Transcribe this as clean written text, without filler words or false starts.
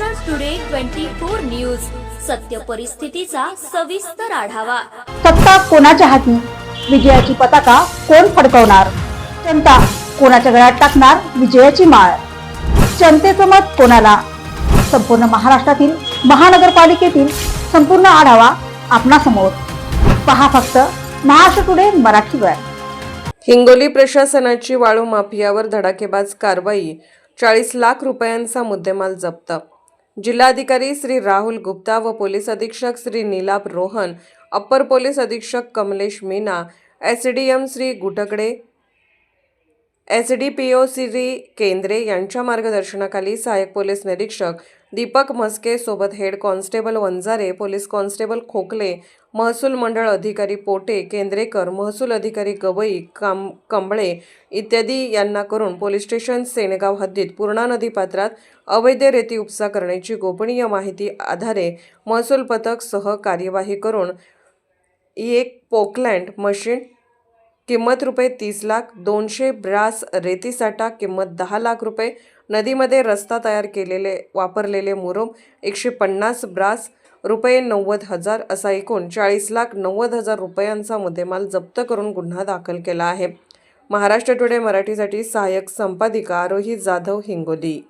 Maharashtra today 24 news, सत्य परिस्थितीचा सविस्तर आढावा। सत्ता कोणाच्या हाती, विजयाची पताका कोण फडकवणार, जनता कोणाच्या गळ्यात टाकणार विजयाची माळ, जनतेचं मत कोणाला, संपूर्ण महाराष्ट्रातील महानगरपालिकेतील संपूर्ण आढावा आपणासमोर। पहा फक्त महाराष्ट्र टुडे मराठीवर। हिंगोली प्रशासनाची वाळू माफियावर धडाकेबाज कारवाई, 40 लाख रुपयांचा मुद्देमाल जप्त। जिल्हाधिकारी श्री राहुल गुप्ता व पोलीस अधीक्षक श्री नीलाभ रोहन, अप्पर पोलीस अधीक्षक कमलेश मीना, एसडीएम श्री गुटकडे, एसडीपीओ श्री केंद्रे यांच्या मार्गदर्शनाखाली सहाय्यक पोलीस निरीक्षक दीपक म्हस्के सोबत head constable Wanjare, police constable खोकले, महसूल मंडळ अधिकारी पोटे, केंद्रेकर, महसूल अधिकारी गवई, कंबळे इत्यादी यांना करून पोलीस स्टेशन सेनगाव हद्दीत पूर्णा नदी पात्रात अवैध रेती उपसा करण्याची गोपनीय माहिती आधारे महसूल पथक सह कार्यवाही करून एक पोकलँड मशीन किंमत रुपये 30 लाख, 200 ब्रास रेतीसाठा किंमत 10 लाख रुपये, नदीमध्ये रस्ता तयार केलेले वापरलेले मुरुम 150 ब्रास रुपये 90,000 असा एकूण 40,90,000 रुपयांचा मुद्देमाल जप्त करून गुन्हा दाखल केला आहे। महाराष्ट्र टुडे मराठीसाठी सहाय्यक संपादिका आरोही जाधव, हिंगोली।